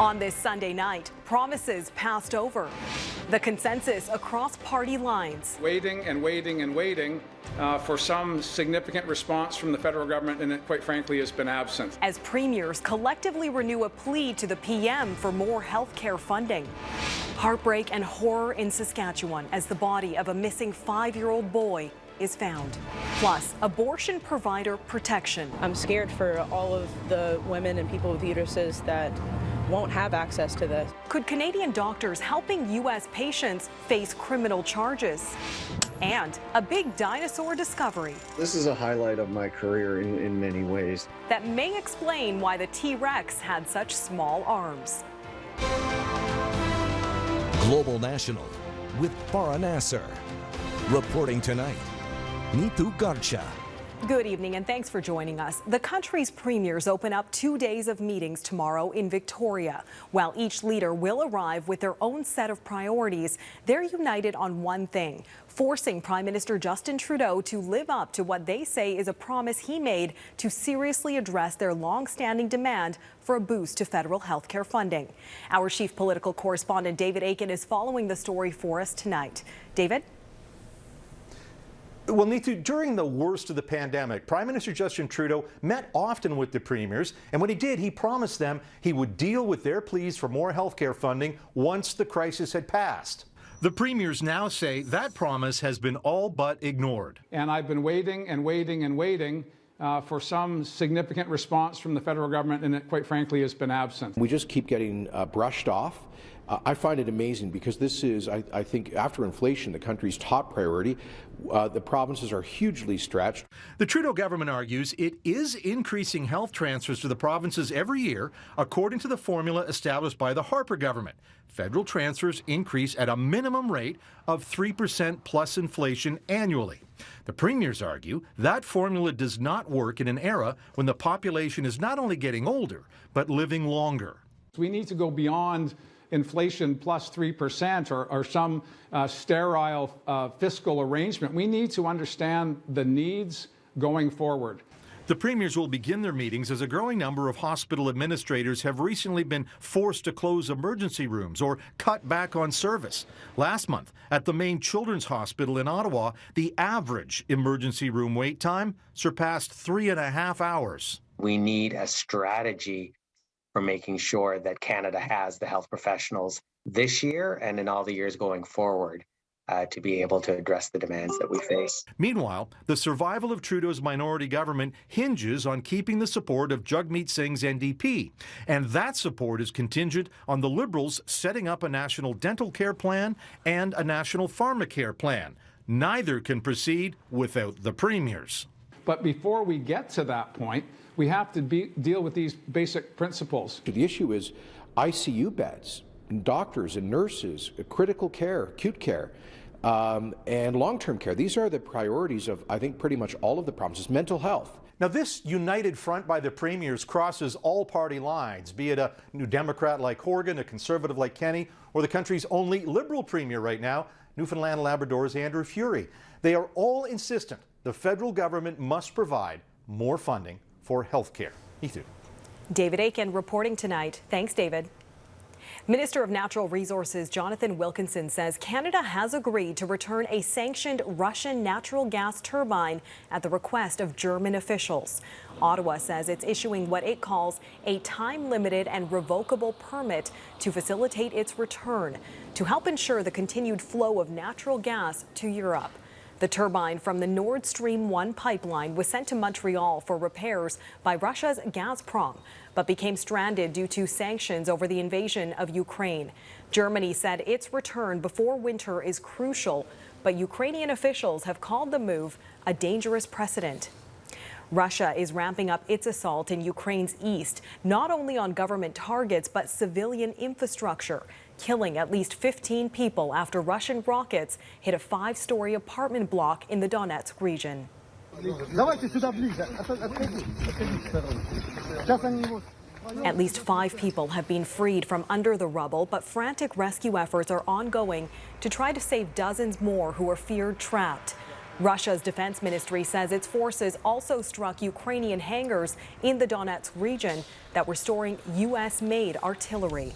On this Sunday night, promises passed over. The consensus across party lines. Waiting and waiting and waiting for some significant response from the federal government, and it, quite frankly, has been absent. As premiers collectively renew a plea to the PM for more health care funding. Heartbreak and horror in Saskatchewan as the body of a missing 5-year-old boy is found. Plus, abortion provider protection. I'm scared for all of the women and people with uteruses that won't have access to this. Could Canadian doctors helping U.S. patients face criminal charges? And a big dinosaur discovery. This is a highlight of my career in many ways. That may explain why the T-Rex had such small arms. Global National with Farah Nasser. Reporting tonight, Neetu Garcha. Good evening and thanks for joining us. The country's premiers open up 2 days of meetings tomorrow in Victoria. While each leader will arrive with their own set of priorities, they're united on one thing: forcing Prime Minister Justin Trudeau to live up to what they say is a promise he made to seriously address their long-standing demand for a boost to federal health care funding. Our chief political correspondent David Akin is following the story for us tonight. David? Well, Neetu, during the worst of the pandemic, Prime Minister Justin Trudeau met often with the premiers, and when he did, he promised them he would deal with their pleas for more health care funding once the crisis had passed. The premiers now say that promise has been all but ignored. And I've been waiting and waiting and waiting for some significant response from the federal government, and it, quite frankly, has been absent. We just keep getting brushed off. I find it amazing because this is, I think, after inflation, the country's top priority. The provinces are hugely stretched. The Trudeau government argues it is increasing health transfers to the provinces every year, according to the formula established by the Harper government. Federal transfers increase at a minimum rate of 3% plus inflation annually. The premiers argue that formula does not work in an era when the population is not only getting older, but living longer. We need to go beyond inflation plus 3% or some sterile fiscal arrangement. We need to understand the needs going forward. The premiers will begin their meetings as a growing number of hospital administrators have recently been forced to close emergency rooms or cut back on service. Last month, at the main children's hospital in Ottawa, the average emergency room wait time surpassed 3.5 hours. We need a strategy for making sure that Canada has the health professionals this year and in all the years going forward to be able to address the demands that we face. Meanwhile, the survival of Trudeau's minority government hinges on keeping the support of Jagmeet Singh's NDP, and that support is contingent on the Liberals setting up a national dental care plan and a national pharmacare plan. Neither can proceed without the premiers. But before we get to that point, we have to deal with these basic principles. The issue is ICU beds, and doctors and nurses, critical care, acute care, and long-term care. These are the priorities of, I think, pretty much all of the provinces. Mental health. Now, this united front by the premiers crosses all party lines, be it a New Democrat like Horgan, a Conservative like Kenny, or the country's only Liberal premier right now, Newfoundland and Labrador's Andrew Furey. They are all insistent the federal government must provide more funding for health care. David Akin reporting tonight. Thanks, David. Minister of Natural Resources Jonathan Wilkinson says Canada has agreed to return a sanctioned Russian natural gas turbine at the request of German officials. Ottawa says it's issuing what it calls a time-limited and revocable permit to facilitate its return to help ensure the continued flow of natural gas to Europe. The turbine from the Nord Stream 1 pipeline was sent to Montreal for repairs by Russia's Gazprom, but became stranded due to sanctions over the invasion of Ukraine. Germany said its return before winter is crucial, but Ukrainian officials have called the move a dangerous precedent. Russia is ramping up its assault in Ukraine's east, not only on government targets, but civilian infrastructure, killing at least 15 people after Russian rockets hit a 5-story apartment block in the Donetsk region. At least 5 people have been freed from under the rubble, but frantic rescue efforts are ongoing to try to save dozens more who are feared trapped. Russia's defense ministry says its forces also struck Ukrainian hangars in the Donetsk region that were storing U.S.-made artillery.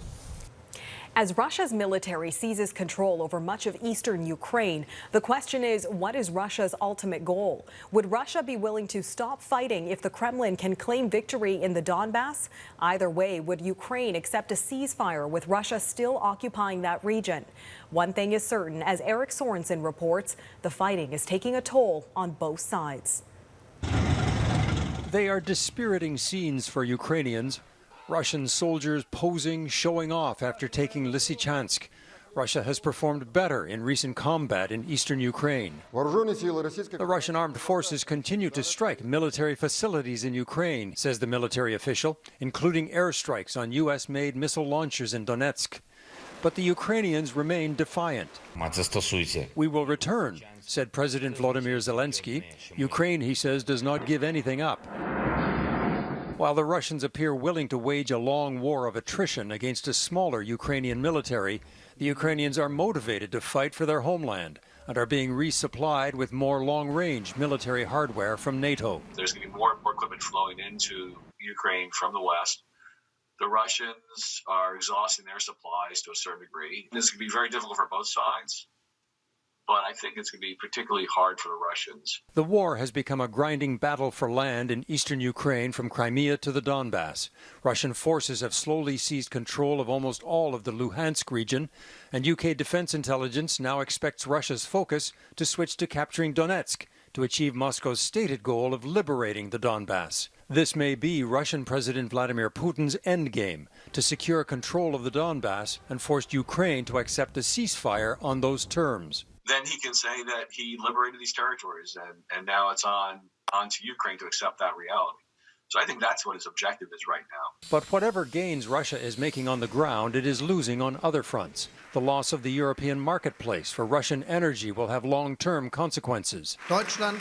As Russia's military seizes control over much of eastern Ukraine, the question is, what is Russia's ultimate goal? Would Russia be willing to stop fighting if the Kremlin can claim victory in the Donbas? Either way, would Ukraine accept a ceasefire with Russia still occupying that region? One thing is certain, as Eric Sorensen reports, the fighting is taking a toll on both sides. They are dispiriting scenes for Ukrainians. Russian soldiers posing, showing off after taking Lysychansk. Russia has performed better in recent combat in eastern Ukraine. The Russian armed forces continue to strike military facilities in Ukraine, says the military official, including airstrikes on U.S.-made missile launchers in Donetsk. But the Ukrainians remain defiant. We will return, said President Volodymyr Zelensky. Ukraine, he says, does not give anything up. While the Russians appear willing to wage a long war of attrition against a smaller Ukrainian military, the Ukrainians are motivated to fight for their homeland and are being resupplied with more long-range military hardware from NATO. There's going to be more and more equipment flowing into Ukraine from the West. The Russians are exhausting their supplies to a certain degree. This can be very difficult for both sides, but I think it's going to be particularly hard for the Russians. The war has become a grinding battle for land in eastern Ukraine from Crimea to the Donbas. Russian forces have slowly seized control of almost all of the Luhansk region, and UK defense intelligence now expects Russia's focus to switch to capturing Donetsk to achieve Moscow's stated goal of liberating the Donbas. This may be Russian President Vladimir Putin's endgame, to secure control of the Donbas and force Ukraine to accept a ceasefire on those terms. Then he can say that he liberated these territories, and now it's on to Ukraine to accept that reality. So I think that's what his objective is right now. But whatever gains Russia is making on the ground, it is losing on other fronts. The loss of the European marketplace for Russian energy will have long-term consequences. Deutschland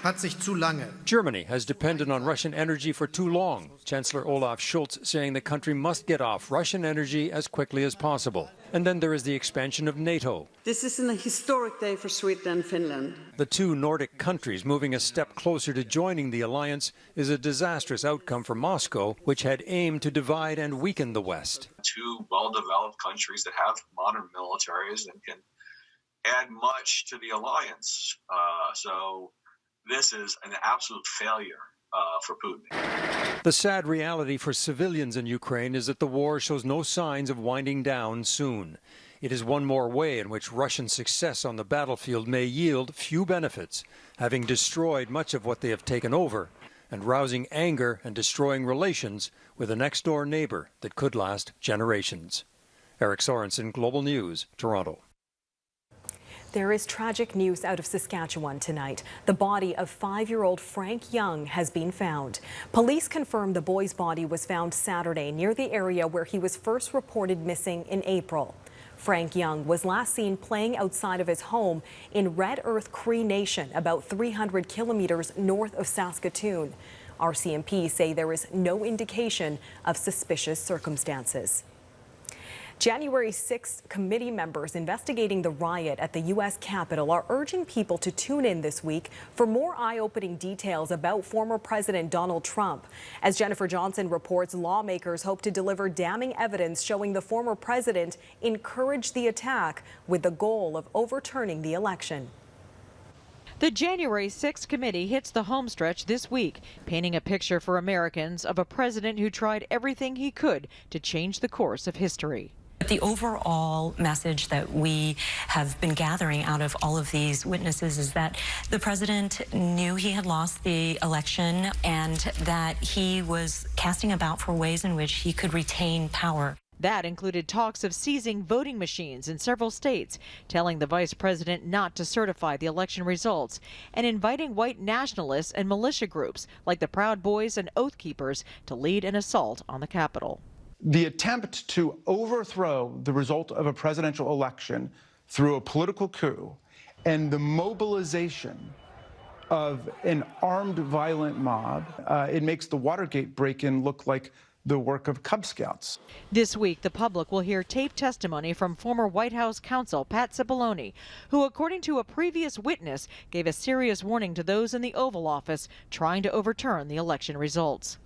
hat sich zu lange. Germany has depended on Russian energy for too long. Chancellor Olaf Scholz saying the country must get off Russian energy as quickly as possible. And then there is the expansion of NATO. This is a historic day for Sweden and Finland. The two Nordic countries moving a step closer to joining the alliance is a disastrous outcome for Moscow, which had aimed to divide and weaken the West. Two well-developed countries that have modern militaries and can add much to the alliance. So this is an absolute failure for Putin. The sad reality for civilians in Ukraine is that the war shows no signs of winding down soon. It is one more way in which Russian success on the battlefield may yield few benefits, having destroyed much of what they have taken over, and rousing anger and destroying relations with a next-door neighbor that could last generations. Eric Sorensen, Global News, Toronto. There is tragic news out of Saskatchewan tonight. The body of 5-year-old Frank Young has been found. Police confirmed the boy's body was found Saturday near the area where he was first reported missing in April. Frank Young was last seen playing outside of his home in Red Earth Cree Nation, about 300 kilometers north of Saskatoon. RCMP say there is no indication of suspicious circumstances. January 6th committee members investigating the riot at the U.S. Capitol are urging people to tune in this week for more eye-opening details about former President Donald Trump. As Jennifer Johnson reports, lawmakers hope to deliver damning evidence showing the former president encouraged the attack with the goal of overturning the election. The January 6th committee hits the homestretch this week, painting a picture for Americans of a president who tried everything he could to change the course of history. The overall message that we have been gathering out of all of these witnesses is that the president knew he had lost the election and that he was casting about for ways in which he could retain power. That included talks of seizing voting machines in several states, telling the vice president not to certify the election results, and inviting white nationalists and militia groups like the Proud Boys and Oath Keepers to lead an assault on the Capitol. The attempt to overthrow the result of a presidential election through a political coup and the mobilization of an armed violent mob, it makes the Watergate break-in look like the work of Cub Scouts. This week, the public will hear taped testimony from former White House counsel Pat Cipollone, who, according to a previous witness, gave a serious warning to those in the Oval Office trying to overturn the election results.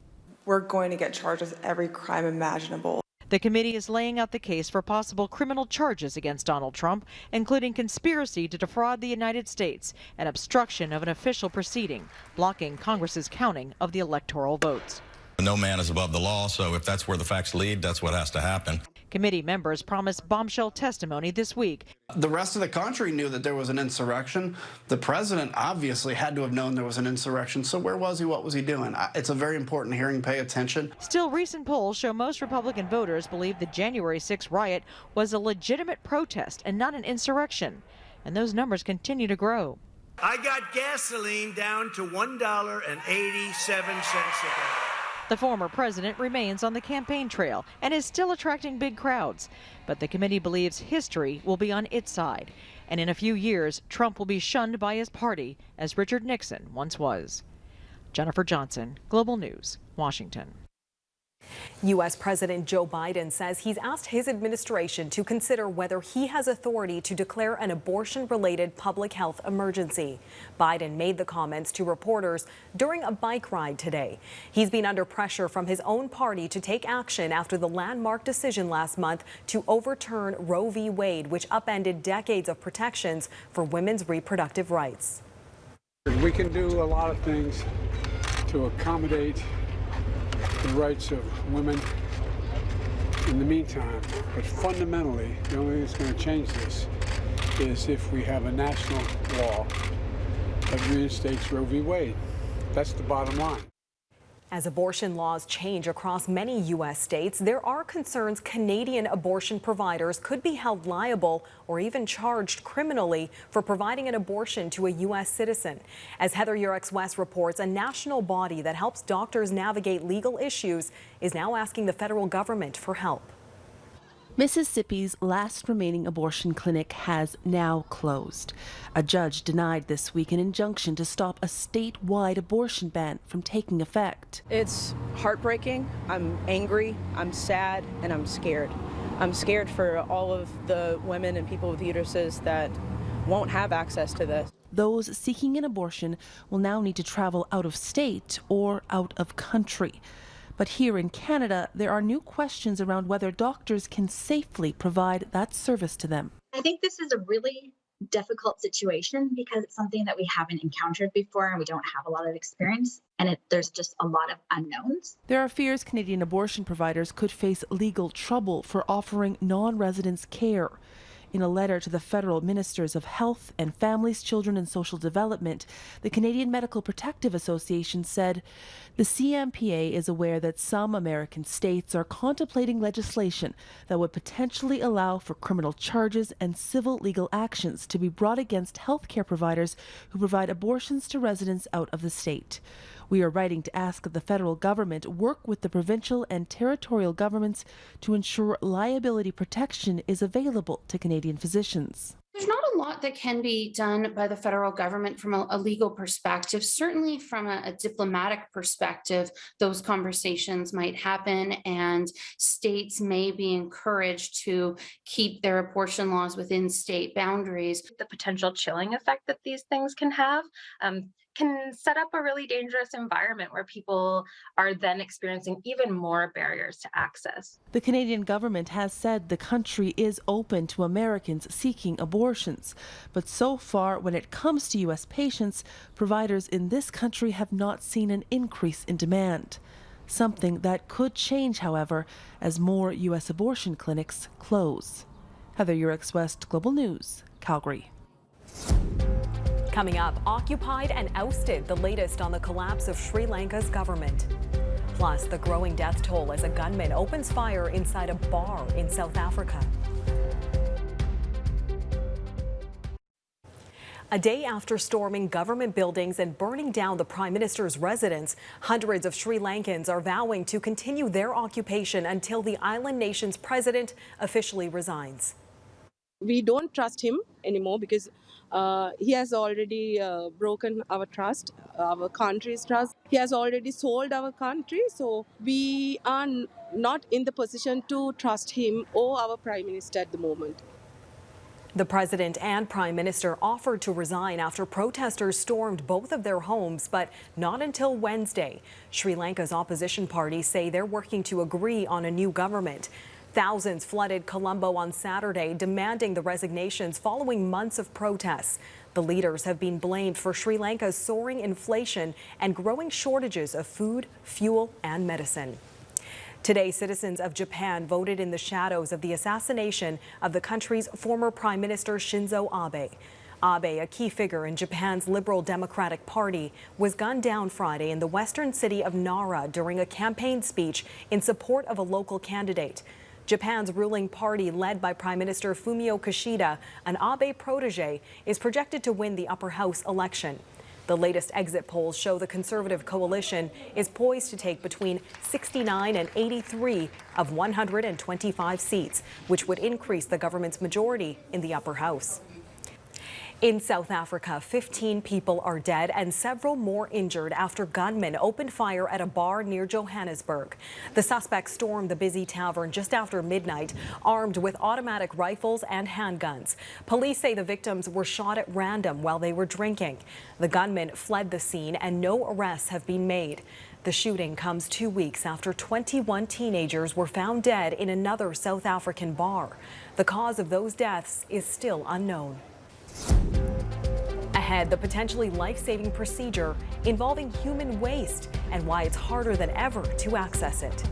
We're going to get charged with every crime imaginable. The committee is laying out the case for possible criminal charges against Donald Trump, including conspiracy to defraud the United States and obstruction of an official proceeding, blocking Congress's counting of the electoral votes. No man is above the law, so if that's where the facts lead, that's what has to happen. Committee members promised bombshell testimony this week. The rest of the country knew that there was an insurrection. The president obviously had to have known there was an insurrection. So where was he? What was he doing? It's a very important hearing. Pay attention. Still, recent polls show most Republican voters believe the January 6 riot was a legitimate protest and not an insurrection. And those numbers continue to grow. I got gasoline down to $1.87 a gallon. The former president remains on the campaign trail and is still attracting big crowds. But the committee believes history will be on its side. And in a few years, Trump will be shunned by his party, as Richard Nixon once was. Jennifer Johnson, Global News, Washington. U.S. President Joe Biden says he's asked his administration to consider whether he has authority to declare an abortion-related public health emergency. Biden made the comments to reporters during a bike ride today. He's been under pressure from his own party to take action after the landmark decision last month to overturn Roe v. Wade, which upended decades of protections for women's reproductive rights. We can do a lot of things to accommodate the rights of women in the meantime, but fundamentally, the only thing that's going to change this is if we have a national law that reinstates Roe v. Wade. That's the bottom line. As abortion laws change across many U.S. states, there are concerns Canadian abortion providers could be held liable or even charged criminally for providing an abortion to a U.S. citizen. As Heather Yurex-West reports, a national body that helps doctors navigate legal issues is now asking the federal government for help. Mississippi's last remaining abortion clinic has now closed. A judge denied this week an injunction to stop a statewide abortion ban from taking effect. It's heartbreaking. I'm angry, I'm sad, and I'm scared. I'm scared for all of the women and people with uteruses that won't have access to this. Those seeking an abortion will now need to travel out of state or out of country. But here in Canada, there are new questions around whether doctors can safely provide that service to them. I think this is a really difficult situation because it's something that we haven't encountered before and we don't have a lot of experience, and there's just a lot of unknowns. There are fears Canadian abortion providers could face legal trouble for offering non-residents care. In a letter to the federal ministers of Health and Families, Children and Social Development, the Canadian Medical Protective Association said the CMPA is aware that some American states are contemplating legislation that would potentially allow for criminal charges and civil legal actions to be brought against healthcare providers who provide abortions to residents out of the state. We are writing to ask that the federal government work with the provincial and territorial governments to ensure liability protection is available to Canadian physicians. There's not a lot that can be done by the federal government from a legal perspective. Certainly from a diplomatic perspective, those conversations might happen and states may be encouraged to keep their abortion laws within state boundaries. The potential chilling effect that these things can have can set up a really dangerous environment where people are then experiencing even more barriers to access. The Canadian government has said the country is open to Americans seeking abortions, but so far when it comes to U.S. patients, providers in this country have not seen an increase in demand. Something that could change, however, as more U.S. abortion clinics close. Heather Yurex-West, Global News, Calgary. Coming up, occupied and ousted, the latest on the collapse of Sri Lanka's government. Plus, the growing death toll as a gunman opens fire inside a bar in South Africa. A day after storming government buildings and burning down the Prime Minister's residence, hundreds of Sri Lankans are vowing to continue their occupation until the island nation's president officially resigns. We don't trust him anymore because He has already broken our trust, our country's trust. He has already sold our country, so we are not in the position to trust him or our Prime Minister at the moment. The president and prime minister offered to resign after protesters stormed both of their homes, but not until Wednesday. Sri Lanka's opposition parties say they're working to agree on a new government. Thousands flooded Colombo on Saturday, demanding the resignations following months of protests. The leaders have been blamed for Sri Lanka's soaring inflation and growing shortages of food, fuel, and medicine. Today, citizens of Japan voted in the shadows of the assassination of the country's former Prime Minister Shinzo Abe. Abe, a key figure in Japan's Liberal Democratic Party, was gunned down Friday in the western city of Nara during a campaign speech in support of a local candidate. Japan's ruling party, led by Prime Minister Fumio Kishida, an Abe protege, is projected to win the upper house election. The latest exit polls show the Conservative coalition is poised to take between 69 and 83 of 125 seats, which would increase the government's majority in the upper house. In South Africa, 15 people are dead and several more injured after gunmen opened fire at a bar near Johannesburg. The suspects stormed the busy tavern just after midnight, armed with automatic rifles and handguns. Police say the victims were shot at random while they were drinking. The gunmen fled the scene and no arrests have been made. The shooting comes 2 weeks after 21 teenagers were found dead in another South African bar. The cause of those deaths is still unknown. Ahead, the potentially life-saving procedure involving human waste and why it's harder than ever to access it.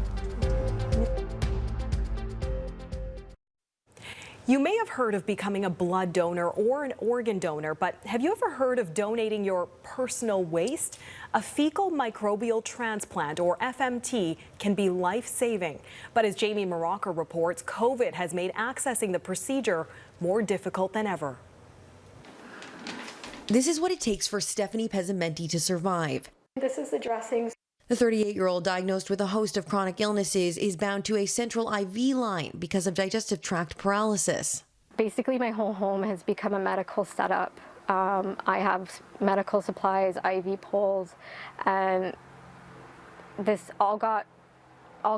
You may have heard of becoming a blood donor or an organ donor, but have you ever heard of donating your personal waste? A fecal microbial transplant, or FMT, can be life-saving. But as Jamie Maracher reports, COVID has made accessing the procedure more difficult than ever. This is what it takes for Stephanie Pezzamenti to survive. This is the dressings. The 38-year-old, diagnosed with a host of chronic illnesses, is bound to a central IV line because of digestive tract paralysis. Basically, my whole home has become a medical setup. I have medical supplies, IV poles, and this all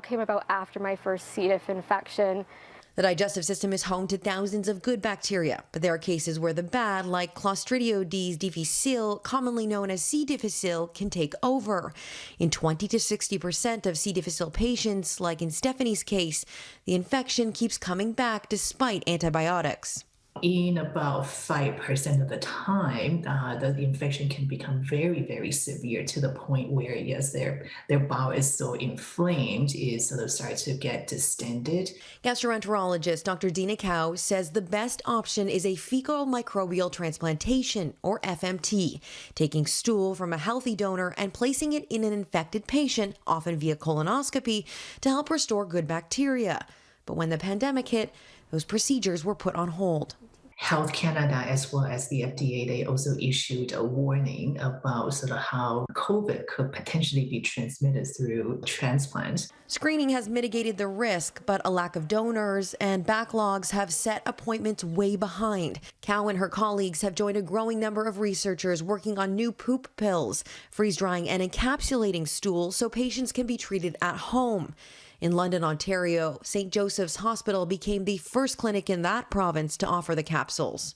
came about after my first C. diff infection. The digestive system is home to thousands of good bacteria, but there are cases where the bad, like Clostridioides difficile, commonly known as C. difficile, can take over. In 20 to 60% of C. difficile patients, like in Stephanie's case, the infection keeps coming back despite antibiotics. In about 5% of the time, the infection can become very, very severe to the point where, yes, their bowel is so inflamed, it sort of starts to get distended. Gastroenterologist Dr. Dina Cow says the best option is a fecal microbial transplantation, or FMT, taking stool from a healthy donor and placing it in an infected patient, often via colonoscopy, to help restore good bacteria. But when the pandemic hit, those procedures were put on hold. Health Canada, as well as the FDA, they also issued a warning about sort of how COVID could potentially be transmitted through transplant. Screening has mitigated the risk, but a lack of donors and backlogs have set appointments way behind. Cow and her colleagues have joined a growing number of researchers working on new poop pills, freeze-drying and encapsulating stool so patients can be treated at home. In London, Ontario, St. Joseph's Hospital became the first clinic in that province to offer the capsules.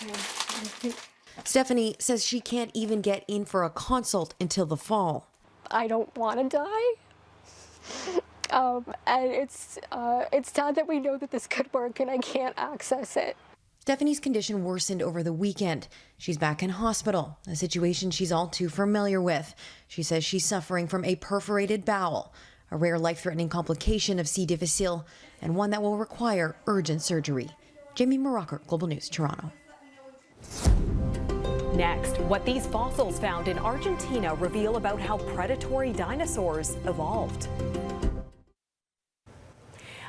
Okay. Stephanie says she can't even get in for a consult until the fall. I don't want to die. And it's sad that we know that this could work and I can't access it. Stephanie's condition worsened over the weekend. She's back in hospital, a situation she's all too familiar with. She says she's suffering from a perforated bowel, a rare life-threatening complication of C. difficile, and one that will require urgent surgery. Jamie Maracher, Global News, Toronto. Next, what these fossils found in Argentina reveal about how predatory dinosaurs evolved.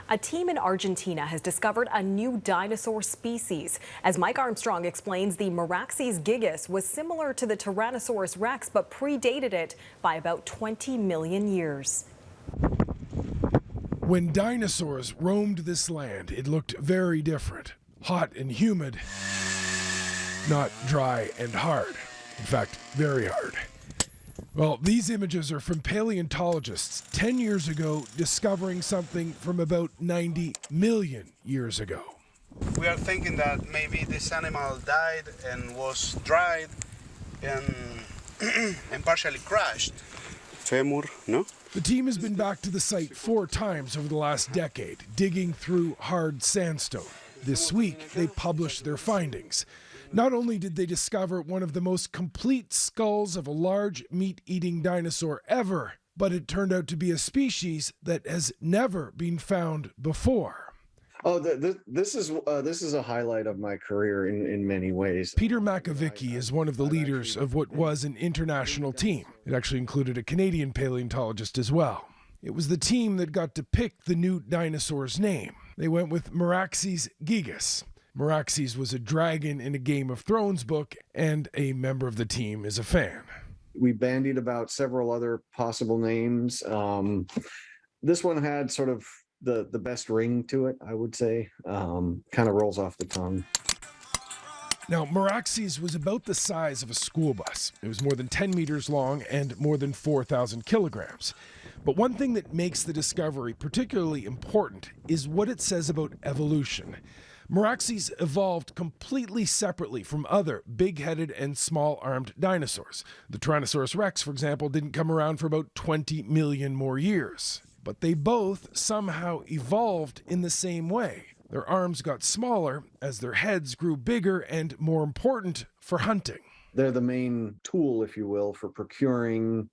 A team in Argentina has discovered a new dinosaur species. As Mike Armstrong explains, the Meraxes gigas was similar to the Tyrannosaurus rex, but predated it by about 20 million years. When dinosaurs roamed this land, it looked very different. Hot and humid, not dry and hard. In fact, very hard. Well, these images are from paleontologists 10 years ago discovering something from about 90 million years ago. We are thinking that maybe this animal died and was dried and partially crushed. Femur, no? The team has been back to the site 4 times over the last decade, digging through hard sandstone. This week, they published their findings. Not only did they discover one of the most complete skulls of a large meat-eating dinosaur ever, but it turned out to be a species that has never been found before. Oh, this is a highlight of my career in many ways. Peter Makovicki is one of the leaders of what was an international team. It actually included a Canadian paleontologist as well. It was the team that got to pick the new dinosaur's name. They went with Meraxes gigas. Meraxes was a dragon in a Game of Thrones book, and a member of the team is a fan. We bandied about several other possible names. This one had sort of the best ring to it, I would say. Kind of rolls off the tongue. Now, Meraxes was about the size of a school bus. It was more than 10 meters long and more than 4,000 kilograms. But one thing that makes the discovery particularly important is what it says about evolution. Meraxes evolved completely separately from other big-headed and small-armed dinosaurs. The Tyrannosaurus rex, for example, didn't come around for about 20 million more years. But they both somehow evolved in the same way. Their arms got smaller as their heads grew bigger and more important for hunting. They're the main tool, if you will, for procuring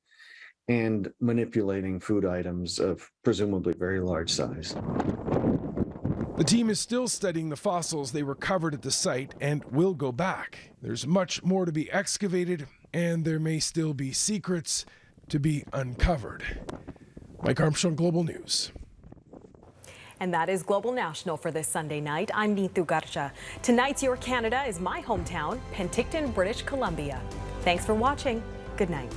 and manipulating food items of presumably very large size. The team is still studying the fossils they recovered at the site and will go back. There's much more to be excavated, and there may still be secrets to be uncovered. Mike Armstrong, Global News. And that is Global National for this Sunday night. I'm Neetu Garcha. Tonight's Your Canada is my hometown, Penticton, British Columbia. Thanks for watching. Good night.